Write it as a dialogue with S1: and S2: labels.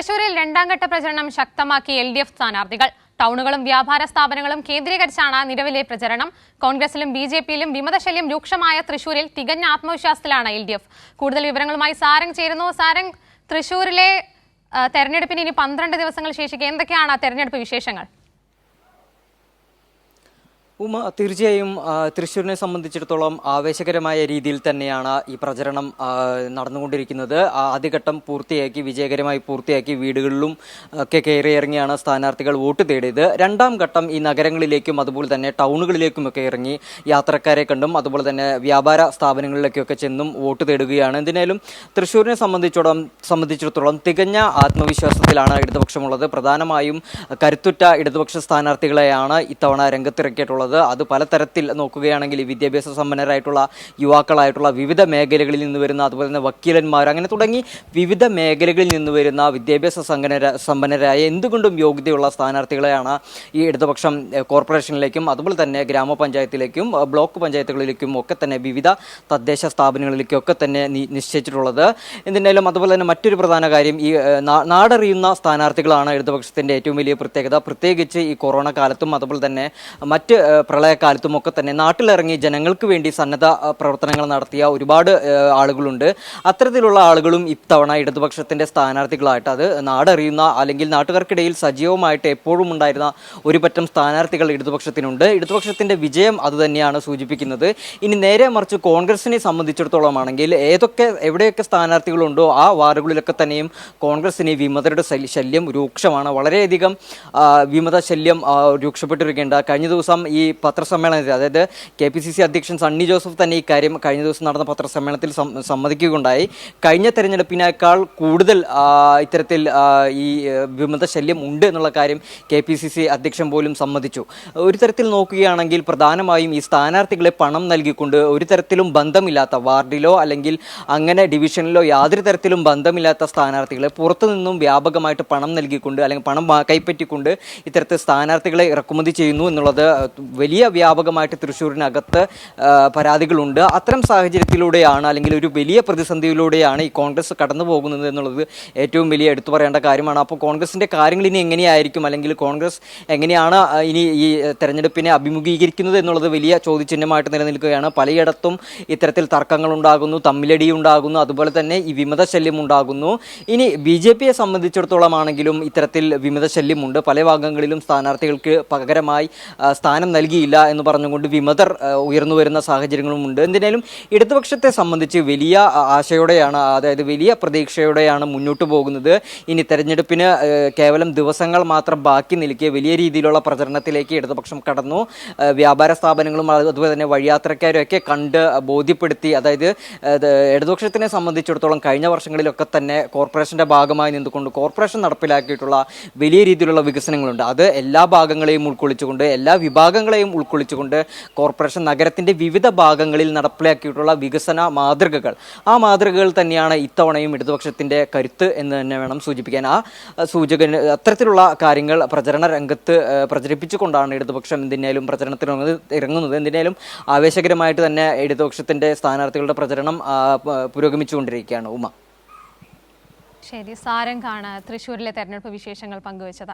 S1: തൃശൂരിൽ രണ്ടാംഘട്ട പ്രചരണം ശക്തമാക്കി LDF സ്ഥാനാർത്ഥികൾ. ടൗണുകളും വ്യാപാര സ്ഥാപനങ്ങളും കേന്ദ്രീകരിച്ചാണ് നിലവിലെ പ്രചരണം. കോൺഗ്രസിലും BJPയിലും വിമതശല്യം രൂക്ഷമായ തൃശൂരിൽ തികഞ്ഞ ആത്മവിശ്വാസത്തിലാണ് LDF. കൂടുതൽ വിവരങ്ങളുമായി സാരംഗ് ചേരുന്നു. സാരംഗ്, തൃശൂരിലെ തെരഞ്ഞെടുപ്പിന് ഇനി 12 ദിവസങ്ങൾ ശേഷിക്കെ എന്തൊക്കെയാണ് തെരഞ്ഞെടുപ്പ് വിശേഷങ്ങൾ?
S2: തീർച്ചയായും തൃശ്ശൂരിനെ സംബന്ധിച്ചിടത്തോളം ആവേശകരമായ രീതിയിൽ തന്നെയാണ് ഈ പ്രചരണം നടന്നുകൊണ്ടിരിക്കുന്നത്. ആദ്യഘട്ടം പൂർത്തിയാക്കി, വിജയകരമായി പൂർത്തിയാക്കി വീടുകളിലും ഒക്കെ കയറിയിറങ്ങിയാണ് സ്ഥാനാർത്ഥികൾ വോട്ട് തേടിയത്. രണ്ടാം ഘട്ടം ഈ നഗരങ്ങളിലേക്കും അതുപോലെ തന്നെ ടൗണുകളിലേക്കുമൊക്കെ ഇറങ്ങി യാത്രക്കാരെ കണ്ടും അതുപോലെ തന്നെ വ്യാപാര സ്ഥാപനങ്ങളിലേക്കൊക്കെ ചെന്നും വോട്ട് തേടുകയാണ്. എന്തിനാലും തൃശ്ശൂരിനെ സംബന്ധിച്ചിടത്തോളം തികഞ്ഞ ആത്മവിശ്വാസത്തിലാണ് ഇടതുപക്ഷമുള്ളത്. പ്രധാനമായും കരുത്തുറ്റ ഇടതുപക്ഷ സ്ഥാനാർത്ഥികളെയാണ് ഇത്തവണ രംഗത്തിറക്കിയിട്ടുള്ളത്. അത് പലതരത്തിൽ നോക്കുകയാണെങ്കിൽ വിദ്യാഭ്യാസ സമ്പന്നരായിട്ടുള്ള യുവാക്കളായിട്ടുള്ള വിവിധ മേഖലകളിൽ നിന്ന് വരുന്ന, അതുപോലെ തന്നെ വക്കീലന്മാർ, അങ്ങനെ തുടങ്ങി വിവിധ മേഖലകളിൽ നിന്ന് വരുന്ന വിദ്യാഭ്യാസ സമ്പന്നരായ എന്തുകൊണ്ടും യോഗ്യതയുള്ള സ്ഥാനാർത്ഥികളെയാണ് ഈ ഇടതുപക്ഷം കോർപ്പറേഷനിലേക്കും അതുപോലെ തന്നെ ഗ്രാമപഞ്ചായത്തിലേക്കും ബ്ലോക്ക് പഞ്ചായത്തുകളിലേക്കും ഒക്കെ തന്നെ വിവിധ തദ്ദേശ സ്ഥാപനങ്ങളിലേക്കൊക്കെ തന്നെ നിശ്ചയിച്ചിട്ടുള്ളത്. എന്തിനാലും അതുപോലെ തന്നെ മറ്റൊരു പ്രധാന കാര്യം, ഈ നാടറിയുന്ന സ്ഥാനാർത്ഥികളാണ് ഇടതുപക്ഷത്തിൻ്റെ ഏറ്റവും വലിയ പ്രത്യേകത. പ്രത്യേകിച്ച് ഈ കൊറോണ കാലത്തും അതുപോലെ തന്നെ മറ്റ് പ്രളയകാലത്തുമൊക്കെ തന്നെ നാട്ടിലിറങ്ങി ജനങ്ങൾക്ക് വേണ്ടി സന്നദ്ധ പ്രവർത്തനങ്ങൾ നടത്തിയ ഒരുപാട് ആളുകളുണ്ട്. അത്തരത്തിലുള്ള ആളുകളും ഇത്തവണ ഇടതുപക്ഷത്തിന്റെ സ്ഥാനാർത്ഥികളായിട്ട്, അത് നാടറിയുന്ന അല്ലെങ്കിൽ നാട്ടുകാർക്കിടയിൽ സജീവമായിട്ട് എപ്പോഴും ഉണ്ടായിരുന്ന ഒരു പറ്റം സ്ഥാനാർത്ഥികൾ ഇടതുപക്ഷത്തിനുണ്ട്. ഇടതുപക്ഷത്തിന്റെ വിജയം അതുതന്നെയാണ് സൂചിപ്പിക്കുന്നത്. ഇനി നേരെ മറിച്ച് കോൺഗ്രസിനെ സംബന്ധിച്ചിടത്തോളം ആണെങ്കിൽ എവിടെയൊക്കെ സ്ഥാനാർത്ഥികളുണ്ടോ ആ വാർഡുകളിലൊക്കെ തന്നെയും കോൺഗ്രസിന് വിമതരുടെ ശല്യം രൂക്ഷമാണ്. വളരെയധികം വിമത ശല്യം രൂക്ഷപ്പെട്ടിരിക്കേണ്ട. കഴിഞ്ഞ ദിവസം ഈ പത്രസമ്മേളനത്തിൽ, അതായത് KPCC അധ്യക്ഷൻ സണ്ണി ജോസഫ് തന്നെ ഈ കാര്യം കഴിഞ്ഞ ദിവസം നടന്ന പത്രസമ്മേളനത്തിൽ സമ്മതിക്കുകയുണ്ടായി. കഴിഞ്ഞ തെരഞ്ഞെടുപ്പിനേക്കാൾ കൂടുതൽ ഇത്തരത്തിൽ ഈ വിമത ശല്യം ഉണ്ട് എന്നുള്ള കാര്യം KPCC അധ്യക്ഷൻ പോലും സമ്മതിച്ചു. ഒരു തരത്തിൽ നോക്കുകയാണെങ്കിൽ പ്രധാനമായും ഈ സ്ഥാനാർത്ഥികളെ പണം നൽകിക്കൊണ്ട് ഒരു തരത്തിലും ബന്ധമില്ലാത്ത, വാർഡിലോ അല്ലെങ്കിൽ അങ്ങനെ ഡിവിഷനിലോ യാതൊരു തരത്തിലും ബന്ധമില്ലാത്ത സ്ഥാനാർത്ഥികളെ പുറത്തുനിന്നും വ്യാപകമായിട്ട് പണം നൽകിക്കൊണ്ട് അല്ലെങ്കിൽ പണം കൈപ്പറ്റിക്കൊണ്ട് ഇത്തരത്തിൽ സ്ഥാനാർത്ഥികളെ ഇറക്കുമതി ചെയ്യുന്നു എന്നുള്ളത് വലിയ വ്യാപകമായിട്ട് തൃശ്ശൂരിനകത്ത് പരാതികളുണ്ട്. അത്തരം സാഹചര്യത്തിലൂടെയാണ് അല്ലെങ്കിൽ ഒരു വലിയ പ്രതിസന്ധിയിലൂടെയാണ് ഈ കോൺഗ്രസ് കടന്നു പോകുന്നത് എന്നുള്ളത് ഏറ്റവും വലിയ എടുത്തു പറയേണ്ട കാര്യമാണ്. അപ്പോൾ കോൺഗ്രസിൻ്റെ കാര്യങ്ങൾ ഇനി എങ്ങനെയായിരിക്കും, അല്ലെങ്കിൽ കോൺഗ്രസ് എങ്ങനെയാണ് ഇനി ഈ തെരഞ്ഞെടുപ്പിനെ അഭിമുഖീകരിക്കുന്നത് എന്നുള്ളത് വലിയ ചോദ്യചിഹ്നമായിട്ട് നിലനിൽക്കുകയാണ്. പലയിടത്തും ഇത്തരത്തിൽ തർക്കങ്ങൾ ഉണ്ടാകുന്നു, തമ്മിലടി ഉണ്ടാകുന്നു, അതുപോലെ തന്നെ ഈ വിമതശല്യം ഉണ്ടാകുന്നു. ഇനി BJPയെ സംബന്ധിച്ചിടത്തോളം ആണെങ്കിലും ഇത്തരത്തിൽ വിമതശല്യമുണ്ട്. പല ഭാഗങ്ങളിലും സ്ഥാനാർത്ഥികൾക്ക് പകരമായി സ്ഥാനം നൽകിയില്ല എന്ന് പറഞ്ഞുകൊണ്ട് വിമതർ ഉയർന്നു വരുന്ന സാഹചര്യങ്ങളുമുണ്ട്. എന്തിനാലും ഇടതുപക്ഷത്തെ സംബന്ധിച്ച് വലിയ ആശയോടെയാണ്, അതായത് വലിയ പ്രതീക്ഷയോടെയാണ് മുന്നോട്ട് പോകുന്നത്. ഇനി തെരഞ്ഞെടുപ്പിന് കേവലം ദിവസങ്ങൾ മാത്രം ബാക്കി നിൽക്കെ വലിയ രീതിയിലുള്ള പ്രചരണത്തിലേക്ക് ഇടതുപക്ഷം കടന്നു. വ്യാപാര സ്ഥാപനങ്ങളും അതുപോലെ തന്നെ വഴിയാത്രക്കാരും ഒക്കെ കണ്ട് ബോധ്യപ്പെടുത്തി. അതായത് ഇടതുപക്ഷത്തിനെ സംബന്ധിച്ചിടത്തോളം കഴിഞ്ഞ വർഷങ്ങളിലൊക്കെ തന്നെ കോർപ്പറേഷൻ്റെ ഭാഗമായി നിന്നുകൊണ്ട് കോർപ്പറേഷൻ നടപ്പിലാക്കിയിട്ടുള്ള വലിയ രീതിയിലുള്ള വികസനങ്ങളുണ്ട്. അത് എല്ലാ ഭാഗങ്ങളെയും ഉൾക്കൊള്ളിച്ചുകൊണ്ട്, എല്ലാ വിഭാഗങ്ങളെയും ഉൾക്കൊള്ളിച്ചുകൊണ്ട് കോർപ്പറേഷൻ നഗരത്തിൻ്റെ വിവിധ ഭാഗങ്ങളിൽ നടപ്പിലാക്കിയിട്ടുള്ള വികസന മാതൃകകൾ, ആ മാതൃകകൾ തന്നെയാണ് ഇത്തവണയും ഇടതുപക്ഷത്തിൻ്റെ കരുത്ത് എന്ന് തന്നെ വേണം സൂചിപ്പിക്കാൻ. ആ അത്തരത്തിലുള്ള കാര്യങ്ങൾ പ്രചരണ രംഗത്ത് പ്രചരിപ്പിച്ചുകൊണ്ടാണ് ഇടതുപക്ഷം എന്തിനാലും പ്രചരണത്തിന് ഇറങ്ങുന്നത്. എന്തിനാലും ആവേശകരമായിട്ട് തന്നെ ഇടതുപക്ഷത്തിൻ്റെ സ്ഥാനാർത്ഥികളുടെ പ്രചരണം പുരോഗമിച്ചുകൊണ്ടിരിക്കുകയാണ്. ഉമ.
S1: ശരി, സാരംഗാണ് തൃശ്ശൂരിലെ തെരഞ്ഞെടുപ്പ് വിശേഷങ്ങൾ പങ്കുവച്ചത്.